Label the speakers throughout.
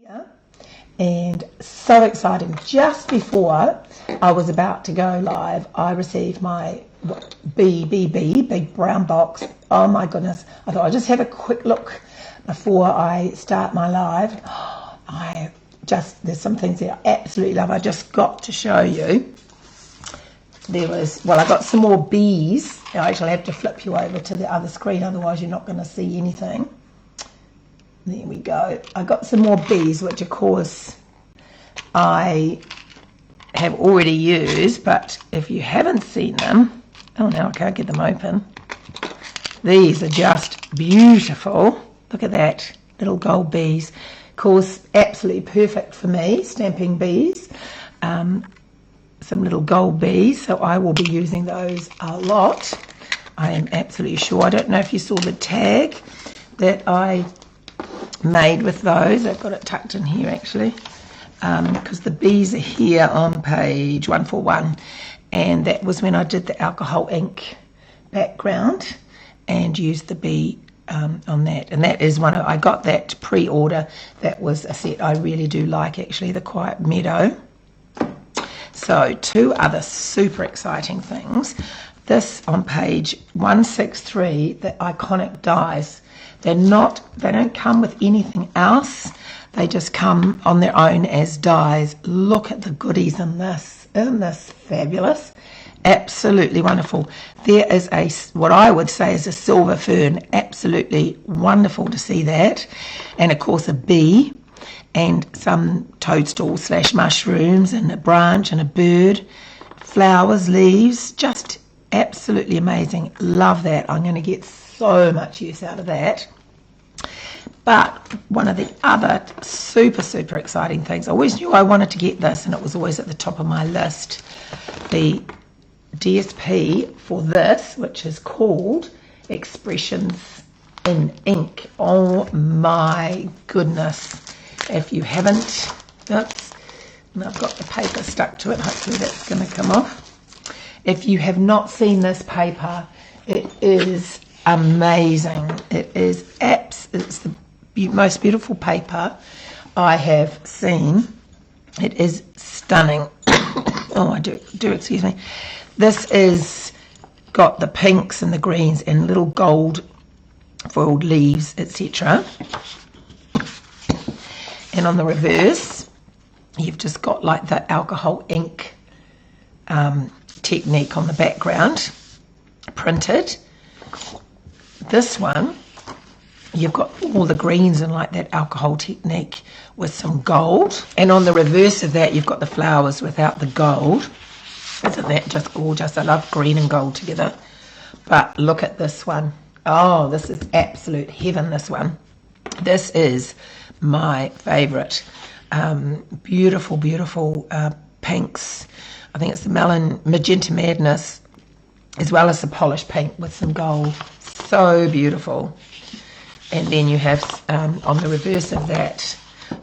Speaker 1: here, and so exciting. Just before I was about to go live, I received my big brown box. Oh my goodness. I thought I'll just have a quick look before I start my live. There's some things that I absolutely love. I just got to show you. I got some more bees. I actually have to flip you over to the other screen, otherwise you're not going to see anything. There we go. I got some more bees, which of course I have already used, but if you haven't seen them, oh no, I can't get them open. These are just beautiful. Look at that, little gold bees. Of course, absolutely perfect for me, stamping bees. Some little gold bees, so I will be using those a lot. I am absolutely sure. I don't know if you saw the tag that I made with those. I've got it tucked in here actually, because the bees are here on page 141, and that was when I did the alcohol ink background and used the bee on that. And that is I got that pre-order. That was a set I really do like actually, the Quiet Meadow. So two other super exciting things. This on page 163, the iconic dies. They don't come with anything else. They just come on their own as dies. Look at the goodies in this. Isn't this fabulous? Absolutely wonderful. There is what I would say is a silver fern. Absolutely wonderful to see that. And of course a bee, and some toadstools / mushrooms, and a branch and a bird, flowers, leaves, just absolutely amazing. Love that. I'm going to get so much use out of that. But one of the other super exciting things, I always knew I wanted to get this, and it was always at the top of my list, the DSP for this, which is called Expressions in Ink. Oh my goodness. If you haven't, oops, and I've got the paper stuck to it, hopefully that's going to come off. If you have not seen this paper, it is amazing. It's the most beautiful paper I have seen. It is stunning. Oh, I do excuse me. This is got the pinks and the greens and little gold foiled leaves, etc. And on the reverse, you've just got like the alcohol ink technique on the background printed. This one, you've got all the greens and like that alcohol technique with some gold. And on the reverse of that, you've got the flowers without the gold. Isn't that just gorgeous? I love green and gold together. But look at this one. Oh, this is absolute heaven, this one. This is my favorite. Beautiful pinks. I think it's the Magenta Madness, as well as the polished pink with some gold. So beautiful. And then you have on the reverse of that,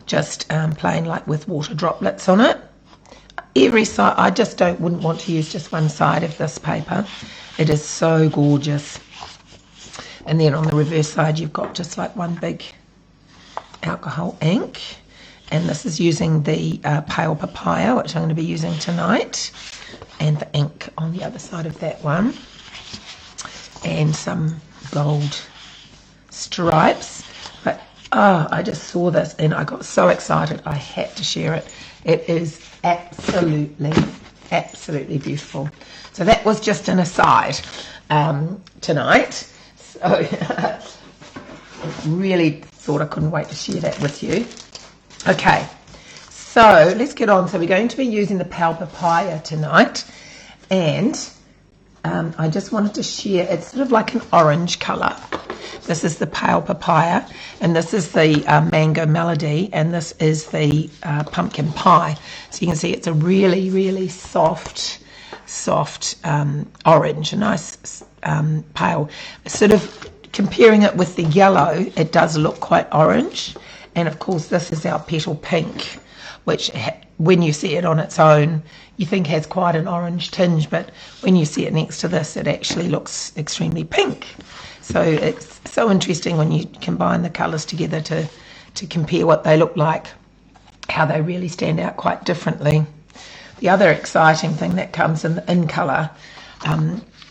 Speaker 1: just plain like with water droplets on it. Every side, I just wouldn't want to use just one side of this paper. It is so gorgeous. And then on the reverse side, you've got just like one big alcohol ink, and this is using the pale papaya, which I'm going to be using tonight, and the ink on the other side of that one, and some gold stripes. But I just saw this and I got so excited I had to share it. It is absolutely beautiful. So that was just an aside tonight. So really thought I couldn't wait to share that with you. Okay, so let's get on. So we're going to be using the pale papaya tonight, and I just wanted to share, it's sort of like an orange colour. This is the pale papaya, and this is the mango melody, and this is the pumpkin pie. So you can see it's a really soft orange, a nice pale. Sort of comparing it with the yellow, it does look quite orange. And of course this is our petal pink, which when you see it on its own you think has quite an orange tinge, but when you see it next to this it actually looks extremely pink. So it's so interesting when you combine the colours together to compare what they look like. how they really stand out quite differently. The other exciting thing that comes in colour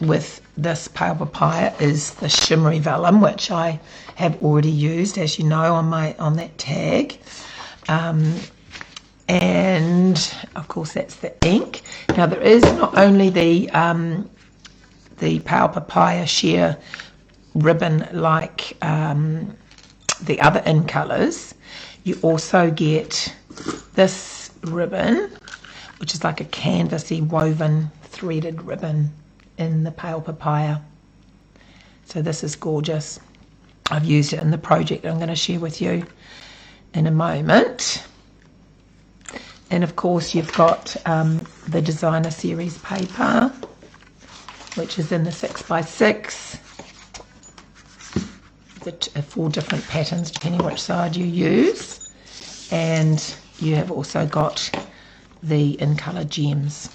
Speaker 1: with this Pale Papaya is the shimmery vellum, which I have already used, as you know, on that tag. And of course that's the ink. Now there is not only the Pale Papaya sheer ribbon like the other in colours, you also get this ribbon, which is like a canvasy woven threaded ribbon in the Pale Papaya. So this is gorgeous. I've used it in the project I'm going to share with you in a moment. And of course you've got the designer series paper, which is in the 6x6. The 4 different patterns depending which side you use. And you have also got the in colour gems.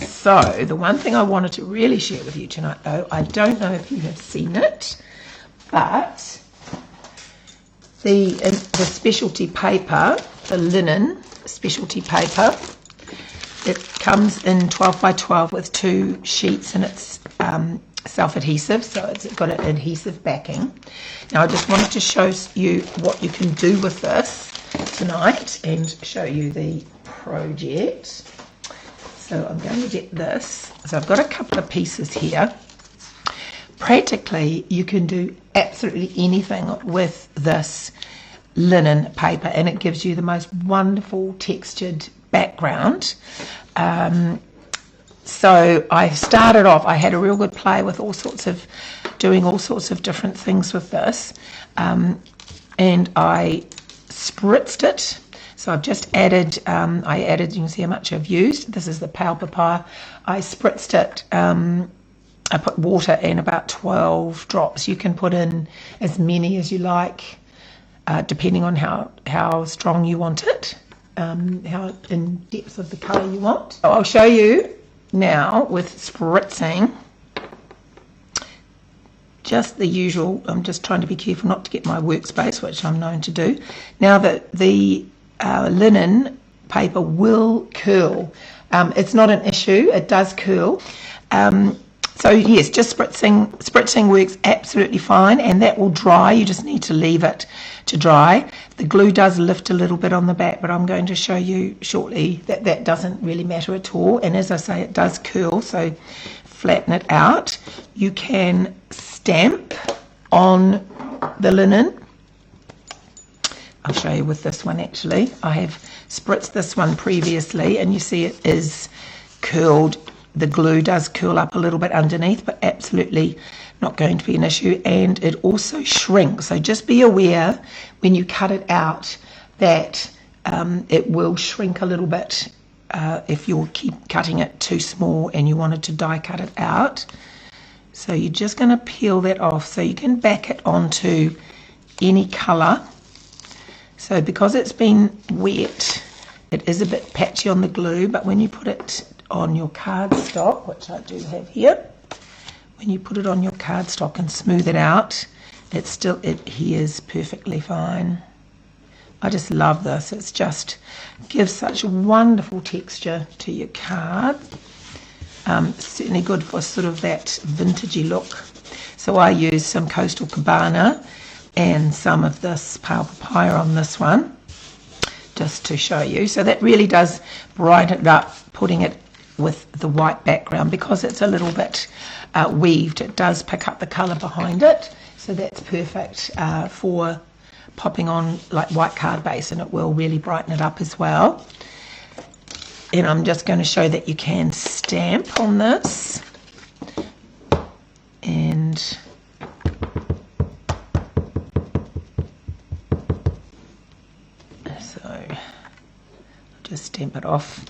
Speaker 1: So the one thing I wanted to really share with you tonight, though, I don't know if you have seen it, but the specialty paper, the linen specialty paper, it comes in 12 by 12 with 2 sheets, and it's self-adhesive, so it's got an adhesive backing. Now I just wanted to show you what you can do with this tonight and show you the project. So I'm going to get this. So I've got a couple of pieces here. Practically you can do absolutely anything with this linen paper, and it gives you the most wonderful textured background. So I started off, I had a real good play with doing all sorts of different things with this, and I spritzed it. So I've just added, you can see how much I've used. This is the Pale Papaya. I spritzed it, I put water in about 12 drops. You can put in as many as you like, depending on how strong you want it, how in depth of the colour you want. So I'll show you now with spritzing, just the usual. I'm just trying to be careful not to get my workspace, which I'm known to do. Now that the linen paper will curl, it's not an issue, it does curl. So yes, just spritzing works absolutely fine, and that will dry. You just need to leave it to dry. The glue does lift a little bit on the back, but I'm going to show you shortly that that doesn't really matter at all. And as I say, it does curl, so flatten it out. You can stamp on the linen. I'll show you with this one actually. I have spritzed this one previously, and you see it is curled. The glue does curl up a little bit underneath, but absolutely not going to be an issue. And it also shrinks, so just be aware when you cut it out that it will shrink a little bit if you keep cutting it too small and you wanted to die cut it out. So you're just going to peel that off so you can back it onto any colour. So because it's been wet, it is a bit patchy on the glue, but when you put it on your cardstock, which I do have here, when you put it on your cardstock and smooth it out, it adheres perfectly fine. I just love this. It's just gives such wonderful texture to your card. Certainly good for sort of that vintagey look. So I use some Coastal Cabana and some of this Pale Papaya on this one, just to show you. So that really does brighten it up, putting it with the white background. Because it's a little bit weaved, it does pick up the colour behind it, so that's perfect for popping on like white card base, and it will really brighten it up as well. And I'm just going to show that you can stamp on this, and so I'll just stamp it off,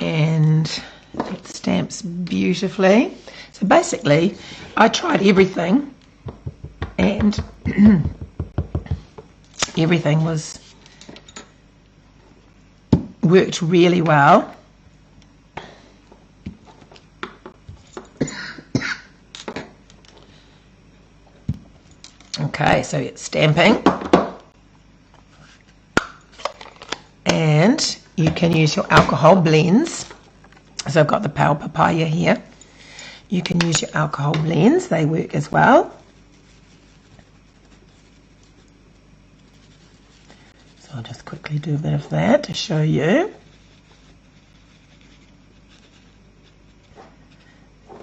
Speaker 1: and it stamps beautifully. So basically I tried everything, and everything worked really well. Okay, so it's stamping. you can use your alcohol blends. So I've got the pale papaya here. You can use your alcohol blends, they work as well. So I'll just quickly do a bit of that to show you.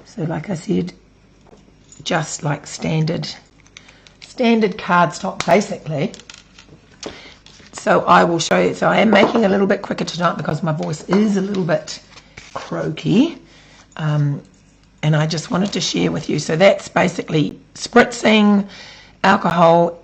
Speaker 1: So like I said, just like standard cardstock basically. So I will show you. So I am making a little bit quicker tonight because my voice is a little bit croaky. And I just wanted to share with you. So that's basically spritzing, alcohol,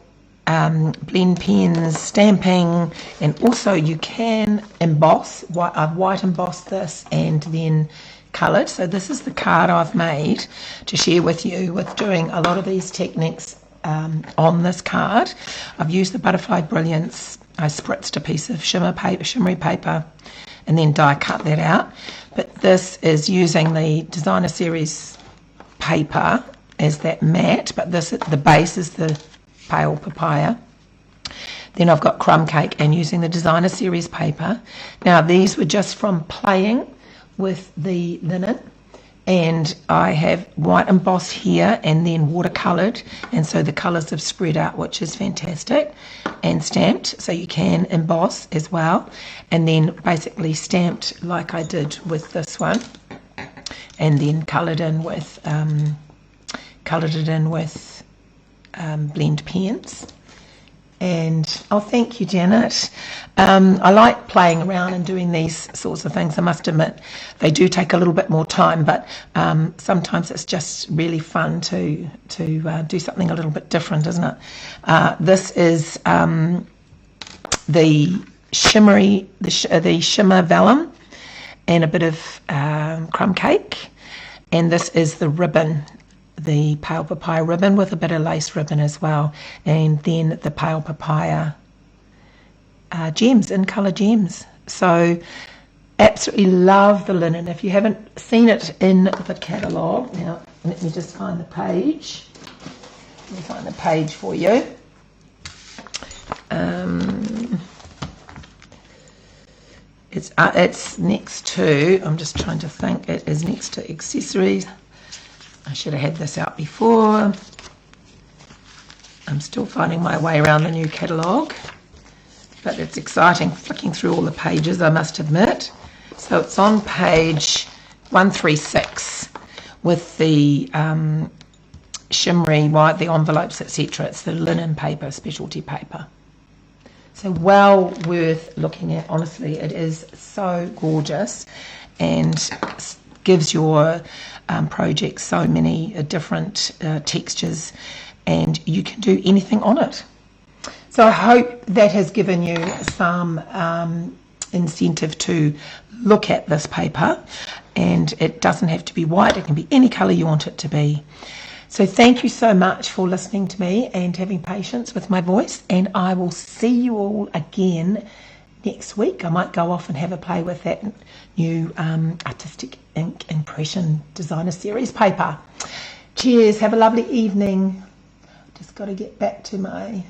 Speaker 1: blend pens, stamping, and also you can emboss. I've white embossed this and then coloured. So this is the card I've made to share with you with doing a lot of these techniques on this card. I've used the Butterfly Brilliance. I spritzed a piece of shimmery paper and then die cut that out. But this is using the Designer Series paper as that matte, but the base is the pale papaya. Then I've got crumb cake and using the Designer Series paper. Now these were just from playing with the linen, and I have white embossed here and then watercoloured, and so the colours have spread out, which is fantastic, and stamped, so you can emboss as well, and then basically stamped like I did with this one, and then coloured it in with blend pens. And oh, thank you, Janet. I like playing around and doing these sorts of things. I must admit they do take a little bit more time, but sometimes it's just really fun to do something a little bit different, isn't it? This is the shimmer vellum and a bit of crumb cake, and this is the ribbon, the pale papaya ribbon with a bit of lace ribbon as well, and then the pale papaya gems, in colour gems. So absolutely love the linen. If you haven't seen it in the catalogue, now let me just find the page. Let me find the page for you. It's next to, I'm just trying to think, it is next to accessories. I should have had this out before. I'm still finding my way around the new catalogue, but it's exciting flicking through all the pages, I must admit. So it's on page 136 with the shimmery white, the envelopes, etc. It's the linen paper, specialty paper. So well worth looking at, honestly. It is so gorgeous and gives your project so many different textures, and you can do anything on it. So I hope that has given you some incentive to look at this paper, and it doesn't have to be white, it can be any colour you want it to be. So thank you so much for listening to me and having patience with my voice, and I will see you all again next week. I might go off and have a play with that new artistic ink impression Designer Series paper. Cheers, have a lovely evening. Just got to get back to my